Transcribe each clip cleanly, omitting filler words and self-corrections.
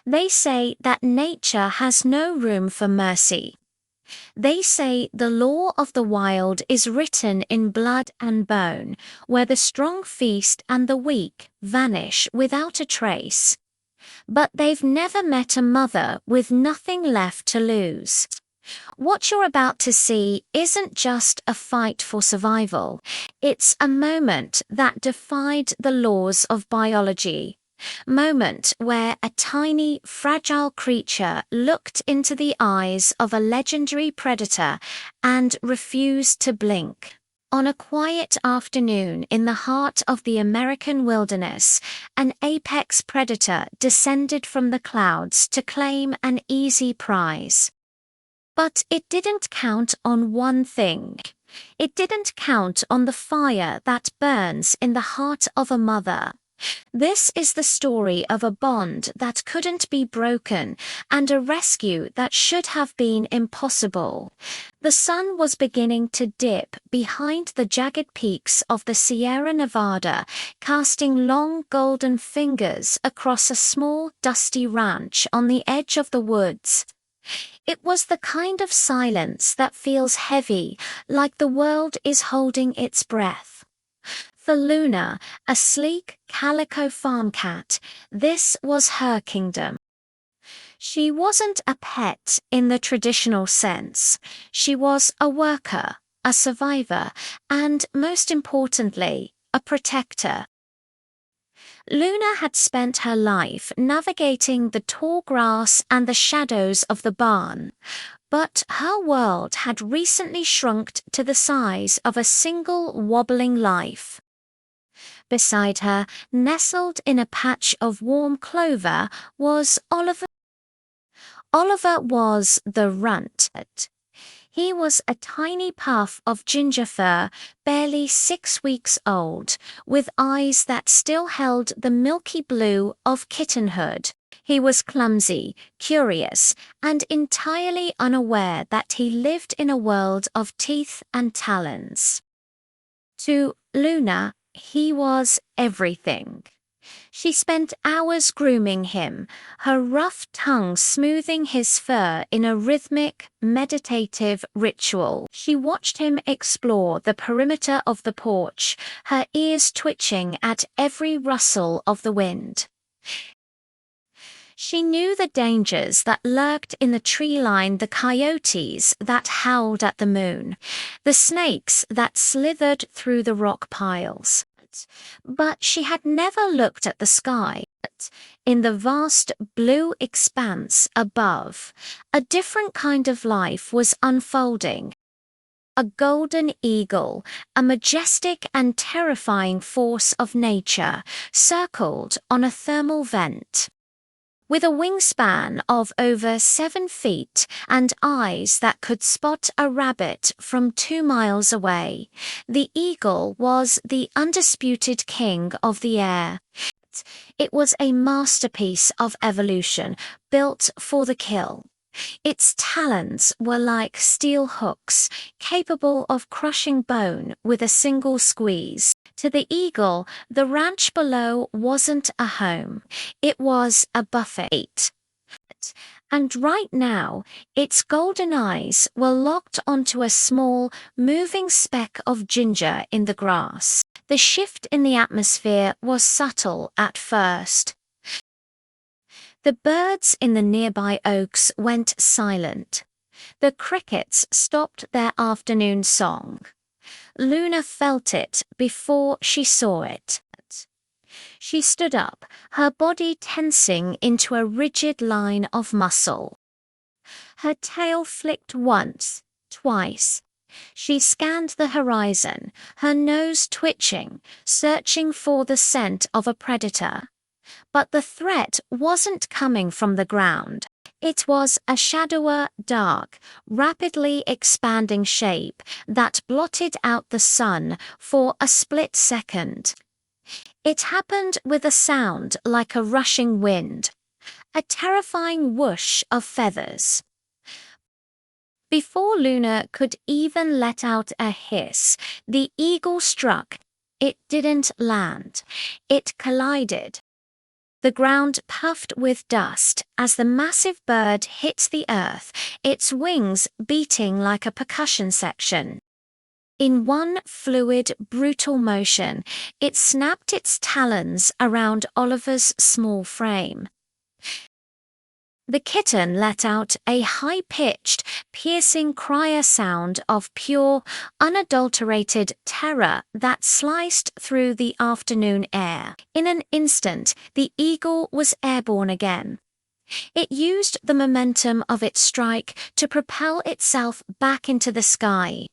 They say that nature has no room for mercy. They say the law of the wild is written in blood and bone, where the strong feast and the weak vanish without a trace. But they've never met a mother with nothing left to lose. What you're about to see isn't just a fight for survival. It's a moment that defied the laws of biology. Moment where a tiny, fragile creature looked into the eyes of a legendary predator and refused to blink. On a quiet afternoon in the heart of the American wilderness, an apex predator descended from the clouds to claim an easy prize. But it didn't count on one thing. It didn't count on the fire that burns in the heart of a mother. This is the story of a bond that couldn't be broken and a rescue that should have been impossible. The sun was beginning to dip behind the jagged peaks of the Sierra Nevada, casting long golden fingers across a small, dusty ranch on the edge of the woods. It was the kind of silence that feels heavy, like the world is holding its breath. For Luna, a sleek, calico farm cat, this was her kingdom. She wasn't a pet in the traditional sense. She was a worker, a survivor, and, most importantly, a protector. Luna had spent her life navigating the tall grass and the shadows of the barn, but her world had recently shrunk to the size of a single wobbling life. Beside her, nestled in a patch of warm clover, was Oliver. Oliver was the runt. He was a tiny puff of ginger fur, barely 6 weeks old, with eyes that still held the milky blue of kittenhood. He was clumsy, curious, and entirely unaware that he lived in a world of teeth and talons. To Luna, he was everything. She spent hours grooming him, her rough tongue smoothing his fur in a rhythmic, meditative ritual. She watched him explore the perimeter of the porch, her ears twitching at every rustle of the wind. She knew the dangers that lurked in the tree line, the coyotes that howled at the moon, the snakes that slithered through the rock piles. But she had never looked at the sky. In the vast blue expanse above, a different kind of life was unfolding. A golden eagle, a majestic and terrifying force of nature, circled on a thermal vent. With a wingspan of over 7 feet and eyes that could spot a rabbit from 2 miles away, the eagle was the undisputed king of the air. It was a masterpiece of evolution, built for the kill. Its talons were like steel hooks, capable of crushing bone with a single squeeze. To the eagle, the ranch below wasn't a home. It was a buffet. And right now, its golden eyes were locked onto a small, moving speck of ginger in the grass. The shift in the atmosphere was subtle at first. The birds in the nearby oaks went silent. The crickets stopped their afternoon song. Luna felt it before she saw it. She stood up, her body tensing into a rigid line of muscle. Her tail flicked once, twice. She scanned the horizon, her nose twitching, searching for the scent of a predator. But the threat wasn't coming from the ground. It was a shadower, dark, rapidly expanding shape that blotted out the sun for a split second. It happened with a sound like a rushing wind, a terrifying whoosh of feathers. Before Luna could even let out a hiss, the eagle struck. It didn't land. It collided. The ground puffed with dust as the massive bird hit the earth, its wings beating like a percussion section. In one fluid, brutal motion, it snapped its talons around Oliver's small frame. The kitten let out a high-pitched, piercing cry sound of pure, unadulterated terror that sliced through the afternoon air. In an instant, the eagle was airborne again. It used the momentum of its strike to propel itself back into the sky.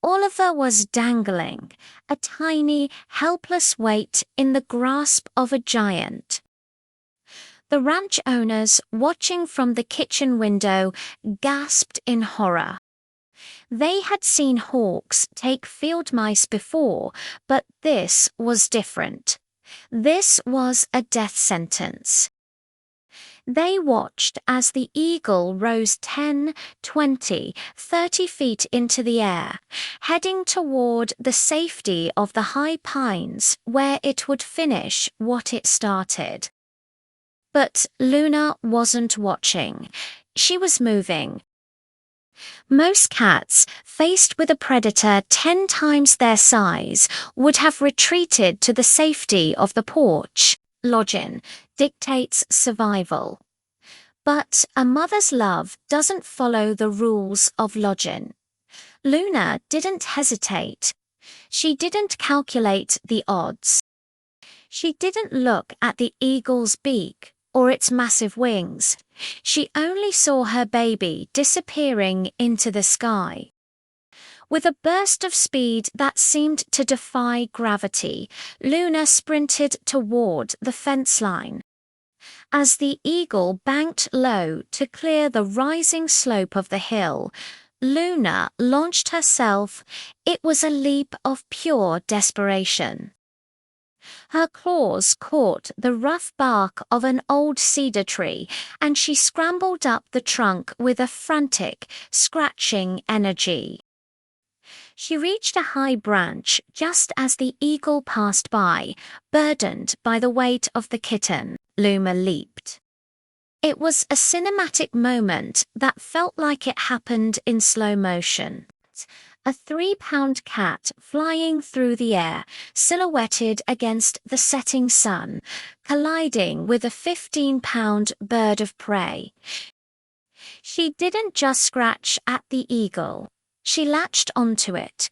Oliver was dangling, a tiny, helpless weight in the grasp of a giant. The ranch owners, watching from the kitchen window, gasped in horror. They had seen hawks take field mice before, but this was different. This was a death sentence. They watched as the eagle rose 10, 20, 30 feet into the air, heading toward the safety of the high pines where it would finish what it started. But Luna wasn't watching. She was moving. Most cats, faced with a predator 10 times their size, would have retreated to the safety of the porch. Logic dictates survival. But a mother's love doesn't follow the rules of logic. Luna didn't hesitate. She didn't calculate the odds. She didn't look at the eagle's beak or its massive wings. She only saw her baby disappearing into the sky. With a burst of speed that seemed to defy gravity, Luna sprinted toward the fence line. As the eagle banked low to clear the rising slope of the hill, Luna launched herself. It was a leap of pure desperation. Her claws caught the rough bark of an old cedar tree, and she scrambled up the trunk with a frantic, scratching energy. She reached a high branch just as the eagle passed by, burdened by the weight of the kitten. Luna leaped. It was a cinematic moment that felt like it happened in slow motion. A 3-pound cat flying through the air, silhouetted against the setting sun, colliding with a 15-pound bird of prey. She didn't just scratch at the eagle. She latched onto it.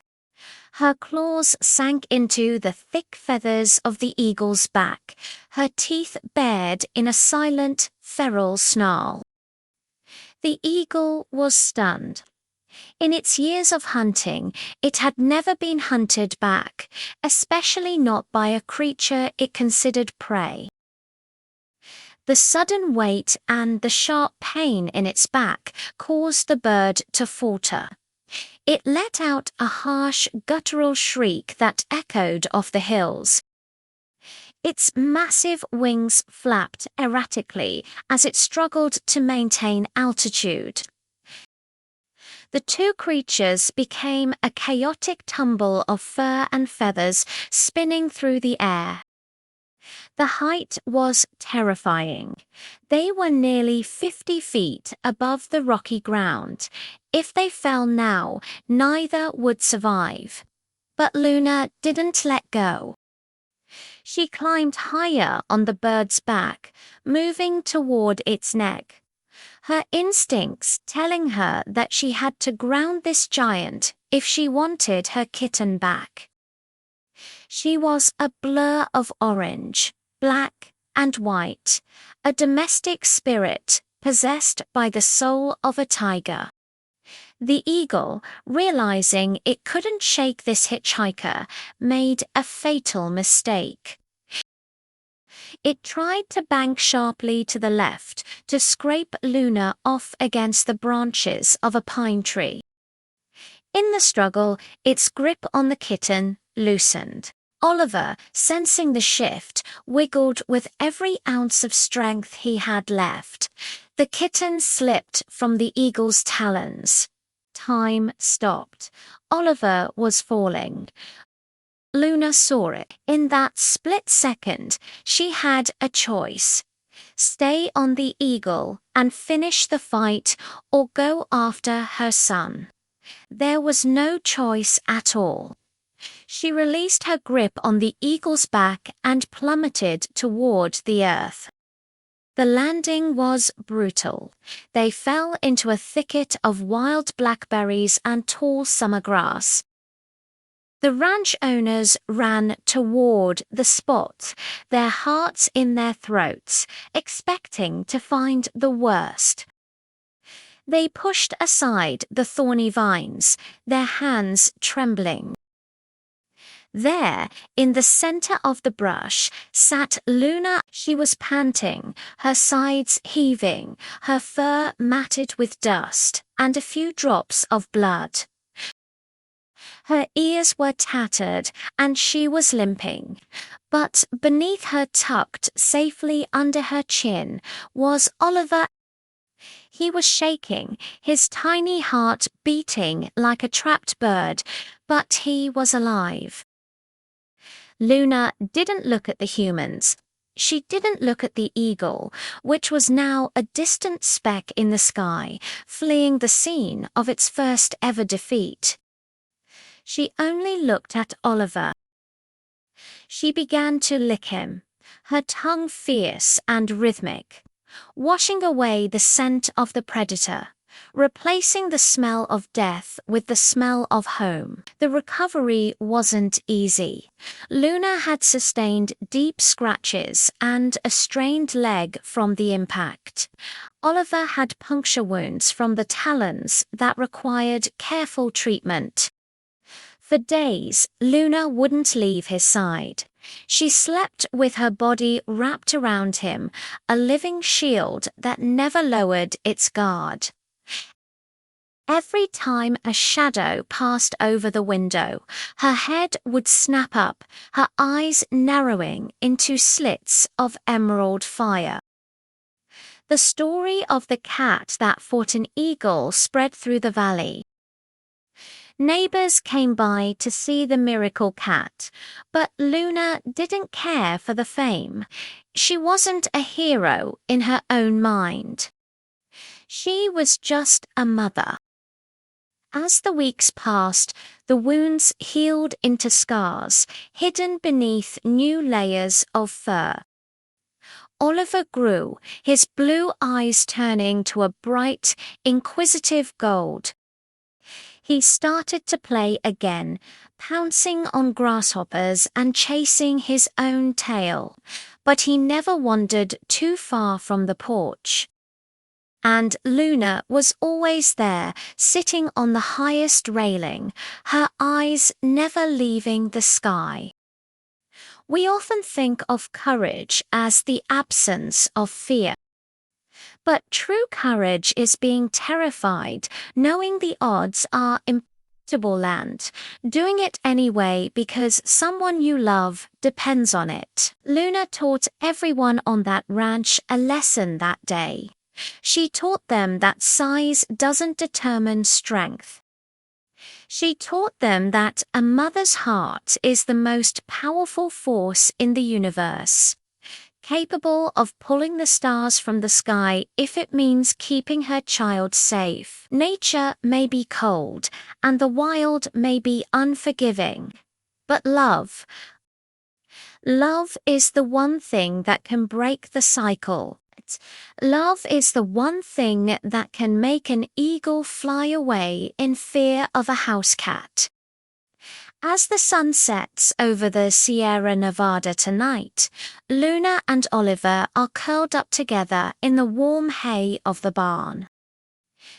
Her claws sank into the thick feathers of the eagle's back, her teeth bared in a silent, feral snarl. The eagle was stunned. In its years of hunting, it had never been hunted back, especially not by a creature it considered prey. The sudden weight and the sharp pain in its back caused the bird to falter. It let out a harsh, guttural shriek that echoed off the hills. Its massive wings flapped erratically as it struggled to maintain altitude. The two creatures became a chaotic tumble of fur and feathers spinning through the air. The height was terrifying. They were nearly 50 feet above the rocky ground. If they fell now, neither would survive. But Luna didn't let go. She climbed higher on the bird's back, moving toward its neck. Her instincts telling her that she had to ground this giant if she wanted her kitten back. She was a blur of orange, black, and white, a domestic spirit possessed by the soul of a tiger. The eagle, realizing it couldn't shake this hitchhiker, made a fatal mistake. It tried to bank sharply to the left to scrape Luna off against the branches of a pine tree. In the struggle, its grip on the kitten loosened. Oliver, sensing the shift, wiggled with every ounce of strength he had left. The kitten slipped from the eagle's talons. Time stopped. Oliver was falling. Luna saw it. In that split second, she had a choice: stay on the eagle and finish the fight, or go after her son. There was no choice at all. She released her grip on the eagle's back and plummeted toward the earth. The landing was brutal. They fell into a thicket of wild blackberries and tall summer grass. The ranch owners ran toward the spot, their hearts in their throats, expecting to find the worst. They pushed aside the thorny vines, their hands trembling. There, in the center of the brush, sat Luna. She was panting, her sides heaving, her fur matted with dust, and a few drops of blood. Her ears were tattered, and she was limping. But beneath her, tucked safely under her chin, was Oliver. He was shaking, his tiny heart beating like a trapped bird, but he was alive. Luna didn't look at the humans. She didn't look at the eagle, which was now a distant speck in the sky, fleeing the scene of its first ever defeat. She only looked at Oliver. She began to lick him, her tongue fierce and rhythmic, washing away the scent of the predator, replacing the smell of death with the smell of home. The recovery wasn't easy. Luna had sustained deep scratches and a strained leg from the impact. Oliver had puncture wounds from the talons that required careful treatment. For days, Luna wouldn't leave his side. She slept with her body wrapped around him, a living shield that never lowered its guard. Every time a shadow passed over the window, her head would snap up, her eyes narrowing into slits of emerald fire. The story of the cat that fought an eagle spread through the valley. Neighbors came by to see the miracle cat, but Luna didn't care for the fame. She wasn't a hero in her own mind. She was just a mother. As the weeks passed, the wounds healed into scars, hidden beneath new layers of fur. Oliver grew, his blue eyes turning to a bright, inquisitive gold. He started to play again, pouncing on grasshoppers and chasing his own tail, but he never wandered too far from the porch. And Luna was always there, sitting on the highest railing, her eyes never leaving the sky. We often think of courage as the absence of fear. But true courage is being terrified, knowing the odds are impossible and doing it anyway because someone you love depends on it. Luna taught everyone on that ranch a lesson that day. She taught them that size doesn't determine strength. She taught them that a mother's heart is the most powerful force in the universe, capable of pulling the stars from the sky if it means keeping her child safe. Nature may be cold, and the wild may be unforgiving, but love is the one thing that can break the cycle. Love is the one thing that can make an eagle fly away in fear of a house cat. As the sun sets over the Sierra Nevada tonight, Luna and Oliver are curled up together in the warm hay of the barn.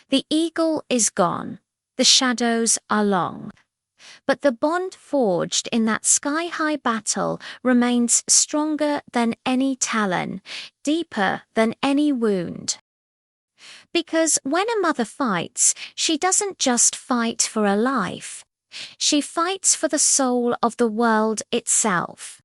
The eagle is gone. The shadows are long. But the bond forged in that sky-high battle remains stronger than any talon, deeper than any wound. Because when a mother fights, she doesn't just fight for a life. She fights for the soul of the world itself.